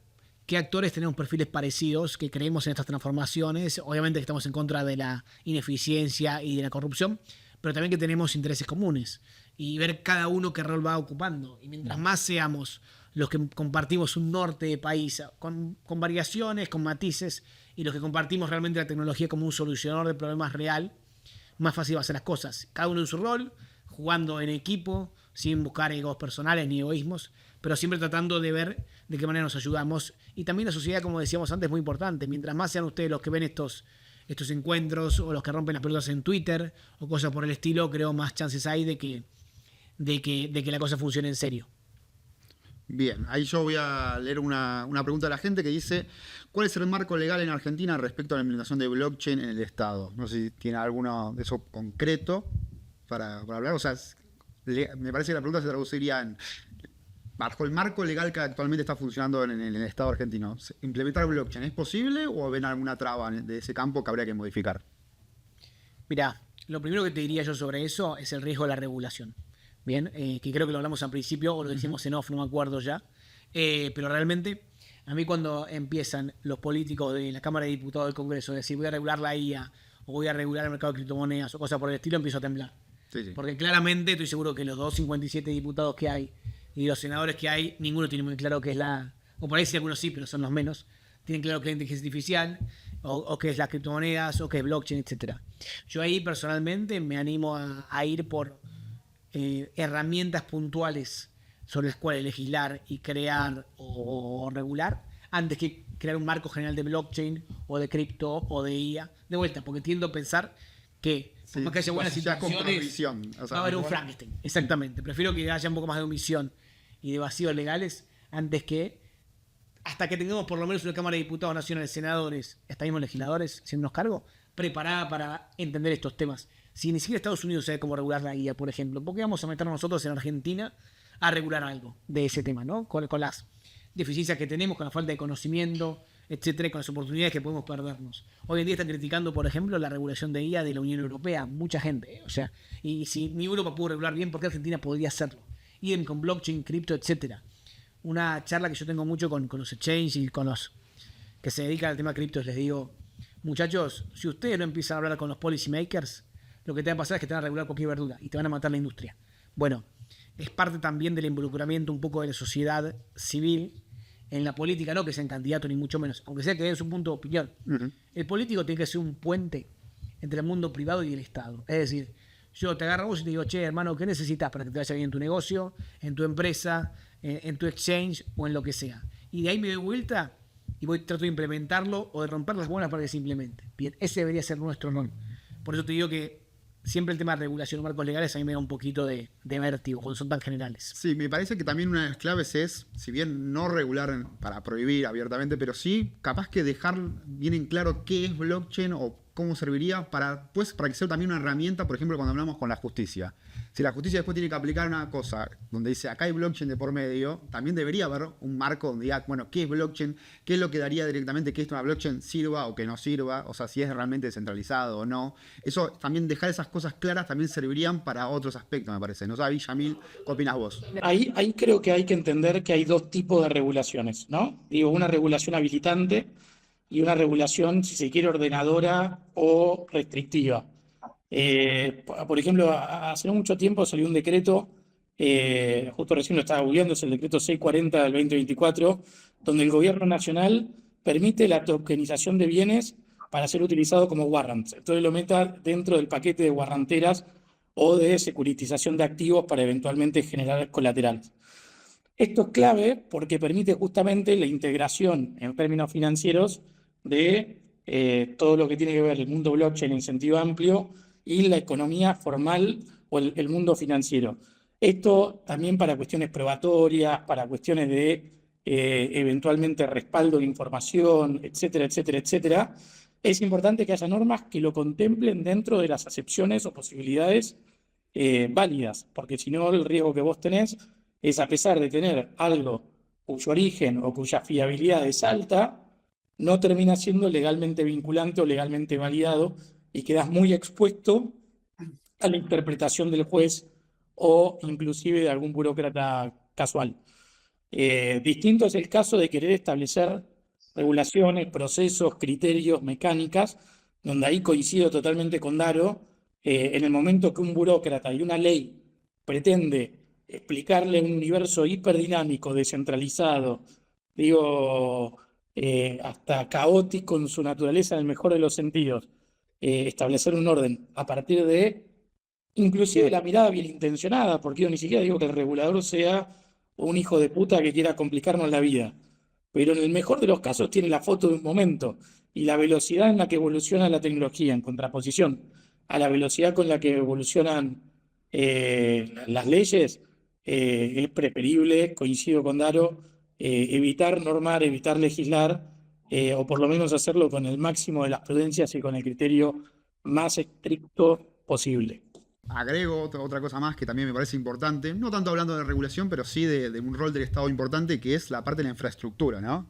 qué actores tenemos perfiles parecidos, que creemos en estas transformaciones. Obviamente que estamos en contra de la ineficiencia y de la corrupción, pero también que tenemos intereses comunes y ver cada uno qué rol va ocupando. Y mientras más seamos los que compartimos un norte de país con variaciones, con matices, y los que compartimos realmente la tecnología como un solucionador de problemas real, más fácil va a ser las cosas. Cada uno en su rol, jugando en equipo, sin buscar egos personales ni egoísmos, pero siempre tratando de ver de qué manera nos ayudamos. Y también la sociedad, como decíamos antes, es muy importante. Mientras más sean ustedes los que ven estos encuentros o los que rompen las pelotas en Twitter o cosas por el estilo, creo más chances hay de que la cosa funcione en serio. Bien, ahí yo voy a leer una pregunta de la gente que dice: ¿cuál es el marco legal en Argentina respecto a la implementación de blockchain en el Estado? No sé si tiene alguno de eso concreto para hablar. O sea, me parece que la pregunta se traduciría en: bajo el marco legal que actualmente está funcionando en el Estado argentino, ¿implementar blockchain es posible o ven alguna traba de ese campo que habría que modificar? Mirá, lo primero que te diría yo sobre eso es el riesgo de la regulación. Bien, que creo que lo hablamos al principio o lo decimos en off, no me acuerdo ya. Pero realmente, a mí cuando empiezan los políticos de la Cámara de Diputados del Congreso a decir voy a regular la IA o voy a regular el mercado de criptomonedas o cosas por el estilo, empiezo a temblar. Sí, sí. Porque claramente estoy seguro que los 257 diputados que hay y los senadores que hay, ninguno tiene muy claro qué es o por ahí sí algunos sí, pero son los menos, tienen claro qué es la inteligencia artificial, o qué es las criptomonedas, o qué es blockchain, etcétera. Yo ahí personalmente me animo a ir por herramientas puntuales sobre las cuales legislar y crear o regular, antes que crear un marco general de blockchain o de cripto o de IA. De vuelta, porque tiendo a pensar que por más que haya buenas ya con situaciones, provisión, o sea, va a haber un Frankenstein. Exactamente. Prefiero que haya un poco más de omisión y de vacíos legales antes que hasta que tengamos por lo menos una Cámara de Diputados nacionales, senadores, hasta mismos legisladores, haciéndonos cargo, preparada para entender estos temas. Si ni siquiera Estados Unidos sabe cómo regular la guía, por ejemplo, ¿por qué vamos a meternos nosotros en Argentina a regular algo de ese tema, ¿no? Con las deficiencias que tenemos, con la falta de conocimiento, etcétera, y con las oportunidades que podemos perdernos. Hoy en día están criticando, por ejemplo, la regulación de IA de la Unión Europea, mucha gente, ¿eh? O sea, y si ni Europa pudo regular bien, ¿por qué Argentina podría hacerlo? Idem con blockchain, cripto, etcétera. Una charla que yo tengo mucho con los exchanges y con los que se dedican al tema criptos, les digo, muchachos, si ustedes no empiezan a hablar con los policy makers, lo que te va a pasar es que te van a regular cualquier verdura y te van a matar la industria. Bueno, es parte también del involucramiento un poco de la sociedad civil en la política, no que sean candidatos ni mucho menos, aunque sea que den su punto de opinión. El político tiene que ser un puente entre el mundo privado y el Estado. Es decir, yo te agarro a vos y te digo, che, hermano, ¿qué necesitas para que te vaya bien en tu negocio, en tu empresa, en tu exchange o en lo que sea? Y de ahí me doy vuelta y trato de implementarlo o de romper las buenas para que se implemente. Bien, ese debería ser nuestro rol. Por eso te digo que siempre el tema de regulación o marcos legales a mí me da un poquito de vértigo cuando son tan generales. Sí, me parece que también una de las claves es, si bien no regular para prohibir abiertamente, pero sí capaz que dejar bien en claro qué es blockchain o cómo serviría para que sea también una herramienta, por ejemplo, cuando hablamos con la justicia. Si la justicia después tiene que aplicar una cosa donde dice acá hay blockchain de por medio, también debería haber un marco donde diga, bueno, ¿qué es blockchain? ¿Qué es lo que daría directamente que una blockchain sirva o que no sirva? O sea, si es realmente descentralizado o no. Eso también, dejar esas cosas claras también servirían para otros aspectos, me parece. No sé, Yamil, ¿qué opinas vos? Ahí creo que hay que entender que hay dos tipos de regulaciones, ¿no? Digo, una regulación habilitante y una regulación, si se quiere, ordenadora o restrictiva. Por ejemplo, hace no mucho tiempo salió un decreto, justo recién lo estaba googleando, es el decreto 640 del 2024, donde el gobierno nacional permite la tokenización de bienes para ser utilizado como warrants. Entonces lo meta dentro del paquete de warranteras o de securitización de activos para eventualmente generar colaterales. Esto es clave porque permite justamente la integración en términos financieros de todo lo que tiene que ver el mundo blockchain en sentido amplio y la economía formal o el mundo financiero. Esto también para cuestiones probatorias, para cuestiones de eventualmente respaldo de información, etcétera, etcétera, etcétera. Es importante que haya normas que lo contemplen dentro de las acepciones o posibilidades válidas, porque si no el riesgo que vos tenés es, a pesar de tener algo cuyo origen o cuya fiabilidad es alta, no termina siendo legalmente vinculante o legalmente validado y quedas muy expuesto a la interpretación del juez o inclusive de algún burócrata casual. Distinto es el caso de querer establecer regulaciones, procesos, criterios, mecánicas, donde ahí coincido totalmente con Daro. En el momento que un burócrata y una ley pretende explicarle un universo hiperdinámico, descentralizado, digo, hasta caótico en su naturaleza en el mejor de los sentidos, establecer un orden a partir de, inclusive la mirada bien intencionada, porque yo ni siquiera digo que el regulador sea un hijo de puta que quiera complicarnos la vida, pero en el mejor de los casos tiene la foto de un momento y la velocidad en la que evoluciona la tecnología en contraposición a la velocidad con la que evolucionan las leyes, es preferible, coincido con Daro, evitar normar, evitar legislar, o por lo menos hacerlo con el máximo de las prudencias y con el criterio más estricto posible. Agrego otra cosa más que también me parece importante, no tanto hablando de regulación, pero sí de un rol del Estado importante, que es la parte de la infraestructura, ¿no?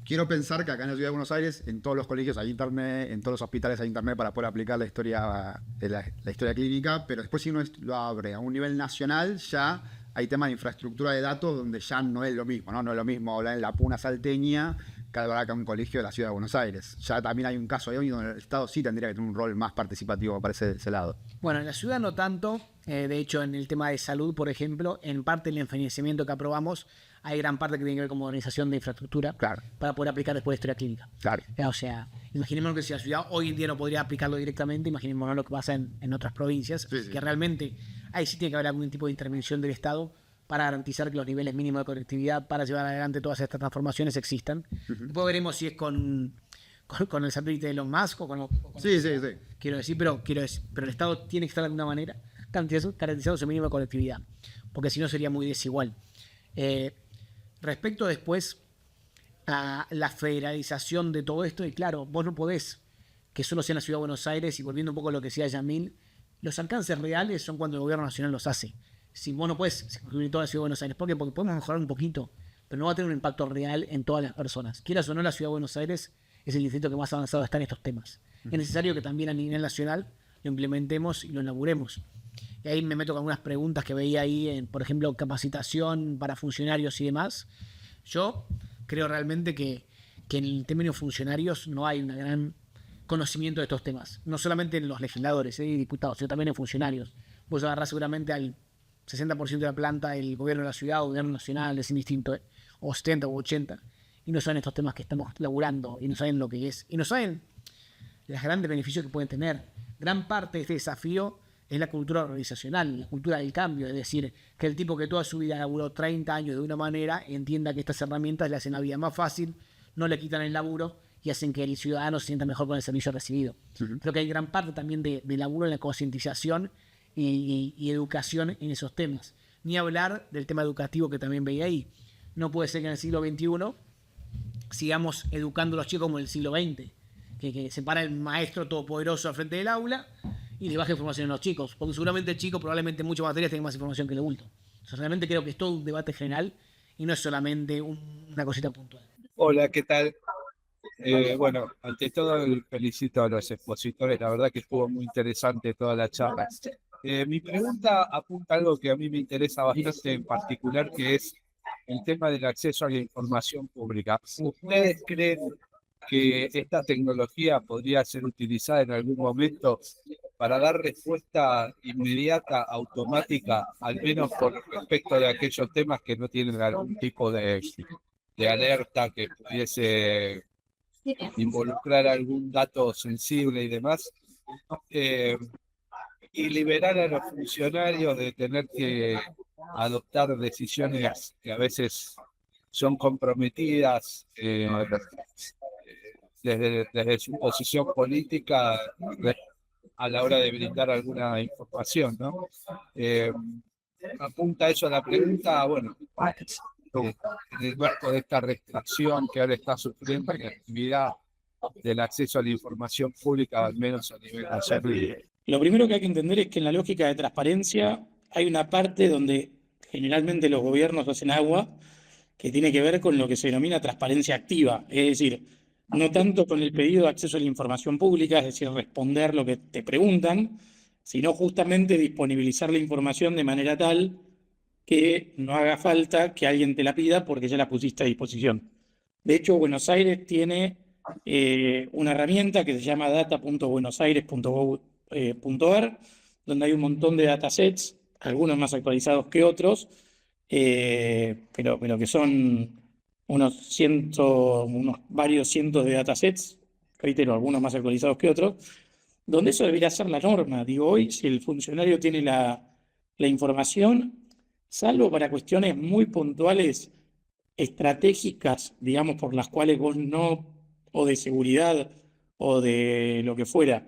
Quiero pensar que acá en la ciudad de Buenos Aires, en todos los colegios hay internet, en todos los hospitales hay internet para poder aplicar la historia clínica, pero después si uno lo abre a un nivel nacional, ya hay temas de infraestructura de datos donde ya no es lo mismo, ¿no? No es lo mismo hablar en la puna salteña que alberga un colegio de la Ciudad de Buenos Aires. Ya también hay un caso ahí donde el Estado sí tendría que tener un rol más participativo, me parece, de ese lado. Bueno, en la ciudad no tanto. De hecho, en el tema de salud, por ejemplo, en parte del financiamiento que aprobamos, hay gran parte que tiene que ver con modernización de infraestructura Claro. para poder aplicar después la historia clínica. Claro. O sea, imaginémonos que si la ciudad hoy en día no podría aplicarlo directamente, imaginémonos lo que pasa en otras provincias, Sí, sí. que realmente ahí sí tiene que haber algún tipo de intervención del Estado para garantizar que los niveles mínimos de conectividad para llevar adelante todas estas transformaciones existan. Después veremos si es con el satélite de Elon Musk o con Sí. quiero decir, pero el Estado tiene que estar de alguna manera garantizando su mínimo de conectividad, porque si no sería muy desigual. Respecto después a la federalización de todo esto, y claro, vos no podés que solo sea en la Ciudad de Buenos Aires, y volviendo un poco a lo que decía Yamil, los alcances reales son cuando el gobierno nacional los hace. Si vos no podés incluir toda la Ciudad de Buenos Aires, ¿por qué? Porque podemos mejorar un poquito, pero no va a tener un impacto real en todas las personas. Quieras o no, la Ciudad de Buenos Aires es el distrito que más avanzado está en estos temas. Es necesario que también a nivel nacional lo implementemos y lo elaboremos. Y ahí me meto con algunas preguntas que veía ahí, por ejemplo, capacitación para funcionarios y demás. Yo creo realmente que en el término funcionarios no hay un gran conocimiento de estos temas. No solamente en los legisladores y diputados, sino también en funcionarios. Vos agarrás seguramente al 60% de la planta del gobierno de la ciudad o gobierno nacional, es indistinto, o 70 o 80, y no saben estos temas que estamos laburando, y no saben lo que es, y no saben los grandes beneficios que pueden tener. Gran parte de este desafío es la cultura organizacional, la cultura del cambio, es decir, que el tipo que toda su vida laburó 30 años de una manera entienda que estas herramientas le hacen la vida más fácil, no le quitan el laburo y hacen que el ciudadano se sienta mejor con el servicio recibido. Creo que hay gran parte también de laburo en la concientización y educación en esos temas. Ni hablar del tema educativo que también veía ahí. No puede ser que en el siglo XXI sigamos educando a los chicos como en el siglo XX, que se para el maestro todopoderoso al frente del aula y le baja información a los chicos, porque seguramente el chico probablemente en muchas materias tenga más información que el adulto. O sea, realmente creo que es todo un debate general y no es solamente una cosita puntual. Hola, ¿qué tal? Bueno, ante todo felicito a los expositores, la verdad que estuvo muy interesante toda la charla. Mi pregunta apunta a algo que a mí me interesa bastante en particular, que es el tema del acceso a la información pública. ¿Ustedes creen que esta tecnología podría ser utilizada en algún momento para dar respuesta inmediata, automática, al menos con respecto de aquellos temas que no tienen algún tipo de alerta que pudiese involucrar algún dato sensible y demás, y liberar a los funcionarios de tener que adoptar decisiones que a veces son comprometidas desde su posición política a la hora de brindar alguna información, ¿no? Apunta eso a la pregunta, bueno, en el marco de esta restricción que ahora está sufriendo la actividad del acceso a la información pública, al menos a nivel nacional. Lo primero que hay que entender es que en la lógica de transparencia hay una parte donde generalmente los gobiernos hacen agua que tiene que ver con lo que se denomina transparencia activa, es decir, no tanto con el pedido de acceso a la información pública, es decir, responder lo que te preguntan, sino justamente disponibilizar la información de manera tal que no haga falta que alguien te la pida porque ya la pusiste a disposición. De hecho, Buenos Aires tiene una herramienta que se llama data.buenosaires.gov.ar, donde hay un montón de datasets, algunos más actualizados que otros, pero que son unos varios cientos de datasets, reitero, algunos más actualizados que otros, donde eso debería ser la norma. Digo, hoy, si el funcionario tiene la información, salvo para cuestiones muy puntuales, estratégicas, digamos, por las cuales vos no, o de seguridad, o de lo que fuera,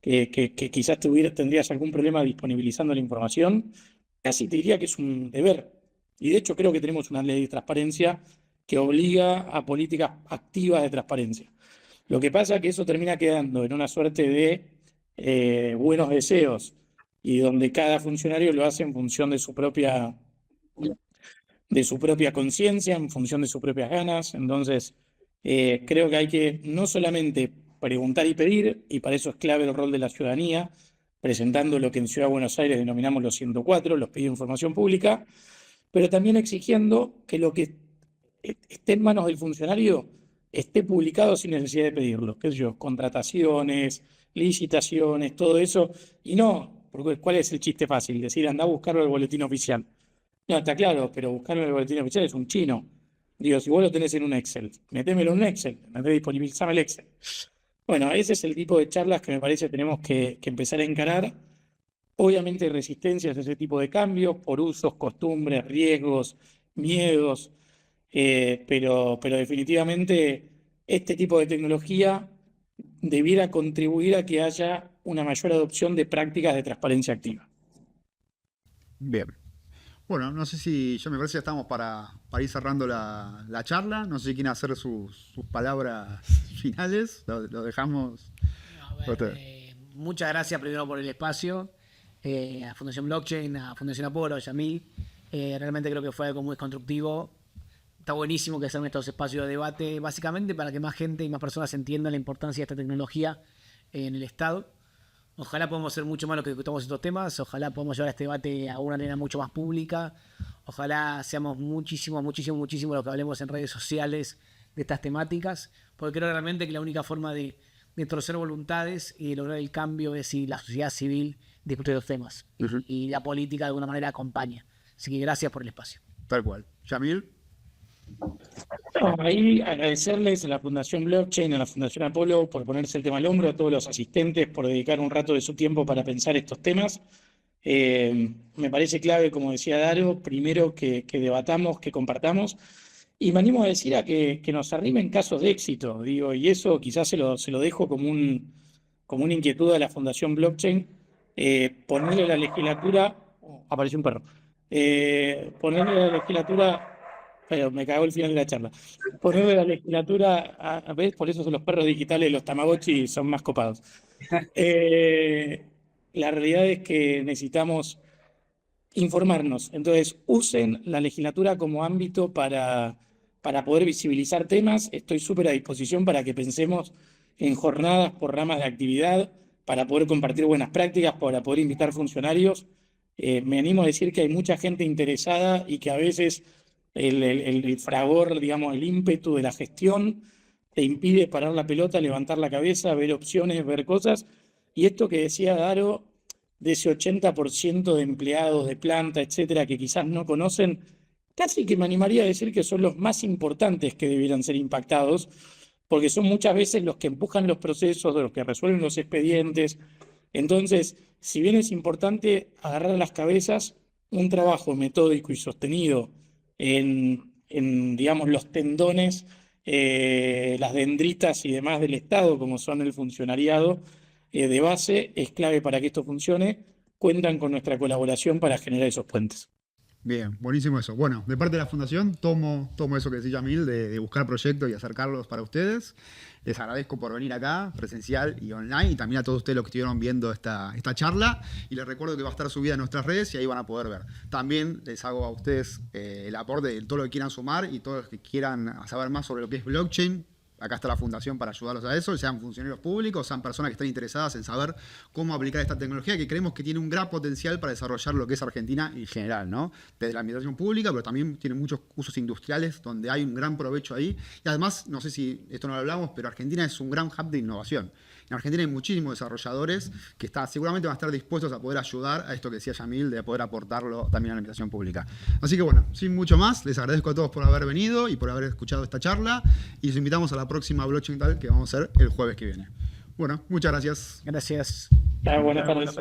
que quizás tendrías algún problema disponibilizando la información, casi te diría que es un deber. Y de hecho creo que tenemos una ley de transparencia que obliga a políticas activas de transparencia. Lo que pasa es que eso termina quedando en una suerte de buenos deseos y donde cada funcionario lo hace en función de su propia conciencia, en función de sus propias ganas. Entonces, creo que hay que no solamente preguntar y pedir, y para eso es clave el rol de la ciudadanía, presentando lo que en Ciudad de Buenos Aires denominamos los 104, los pedidos de información pública, pero también exigiendo que lo que esté en manos del funcionario esté publicado sin necesidad de pedirlo, qué sé yo, contrataciones, licitaciones, todo eso, y no, porque ¿cuál es el chiste fácil? Decir, anda a buscarlo en el boletín oficial. No, está claro, pero buscarlo en el boletín oficial es un chino. Digo, si vos lo tenés en un Excel, metémelo en un Excel, disponibilizame el Excel. Bueno, ese es el tipo de charlas que me parece tenemos que empezar a encarar. Obviamente hay resistencias a ese tipo de cambios por usos, costumbres, riesgos, miedos, pero definitivamente este tipo de tecnología debiera contribuir a que haya una mayor adopción de prácticas de transparencia activa. Bien. Bueno, no sé si, yo me parece que estamos para ir cerrando la charla. No sé si quieren hacer sus palabras finales. Lo dejamos. A ver, muchas gracias primero por el espacio, a Fundación Blockchain, a Fundación Apolo, a Yamil. Realmente creo que fue algo muy constructivo. Está buenísimo que sean estos espacios de debate, básicamente para que más gente y más personas entiendan la importancia de esta tecnología en el Estado. Ojalá podamos hacer mucho más lo que discutamos estos temas, ojalá podamos llevar este debate a una arena mucho más pública, ojalá seamos muchísimo lo que hablemos en redes sociales de estas temáticas, porque creo realmente que la única forma de torcer voluntades y de lograr el cambio es si la sociedad civil discute los temas y la política de alguna manera acompaña. Así que gracias por el espacio. Tal cual. Yamil. No, ahí agradecerles a la Fundación Blockchain, a la Fundación Apolo por ponerse el tema al hombro, a todos los asistentes por dedicar un rato de su tiempo para pensar estos temas. Me parece clave, como decía Daro, primero que debatamos, que compartamos, y me animo a decir a que nos arrimen casos de éxito, digo, y eso quizás se lo dejo como una inquietud a la Fundación Blockchain, ponerle a la legislatura, apareció un perro, ponerle a la legislatura. Pero me cagó el final de la charla. Ponerle la legislatura, ¿ves? Por eso son los perros digitales, los Tamagotchi son más copados. La realidad es que necesitamos informarnos. Entonces, usen la legislatura como ámbito para poder visibilizar temas. Estoy súper a disposición para que pensemos en jornadas por ramas de actividad, para poder compartir buenas prácticas, para poder invitar funcionarios. Me animo a decir que hay mucha gente interesada y que a veces el fragor, digamos, el ímpetu de la gestión te impide parar la pelota, levantar la cabeza, ver opciones, ver cosas. Y esto que decía Daro, de ese 80% de empleados de planta, etcétera, que quizás no conocen, casi que me animaría a decir que son los más importantes que debieran ser impactados, porque son muchas veces los que empujan los procesos, los que resuelven los expedientes. Entonces, si bien es importante agarrar a las cabezas un trabajo metódico y sostenido en digamos, los tendones, las dendritas y demás del Estado, como son el funcionariado de base, es clave para que esto funcione. Cuentan con nuestra colaboración para generar esos puentes. Bien, buenísimo eso. Bueno, de parte de la Fundación, tomo eso que decía Yamil, de buscar proyectos y acercarlos para ustedes. Les agradezco por venir acá, presencial y online, y también a todos ustedes los que estuvieron viendo esta charla. Y les recuerdo que va a estar subida en nuestras redes y ahí van a poder ver. También les hago a ustedes el aporte de todo lo que quieran sumar y todos los que quieran saber más sobre lo que es blockchain. Acá está la Fundación para ayudarlos a eso, sean funcionarios públicos, sean personas que estén interesadas en saber cómo aplicar esta tecnología, que creemos que tiene un gran potencial para desarrollar lo que es Argentina en general, ¿no? Desde la administración pública, pero también tiene muchos usos industriales donde hay un gran provecho ahí. Y además, no sé si esto no lo hablamos, pero Argentina es un gran hub de innovación. En Argentina hay muchísimos desarrolladores que seguramente van a estar dispuestos a poder ayudar a esto que decía Yamil, de poder aportarlo también a la administración pública. Así que bueno, sin mucho más, les agradezco a todos por haber venido y por haber escuchado esta charla, y los invitamos a la próxima Blockchain Talk que vamos a hacer el jueves que viene. Bueno, muchas gracias. Gracias. Buenas tardes.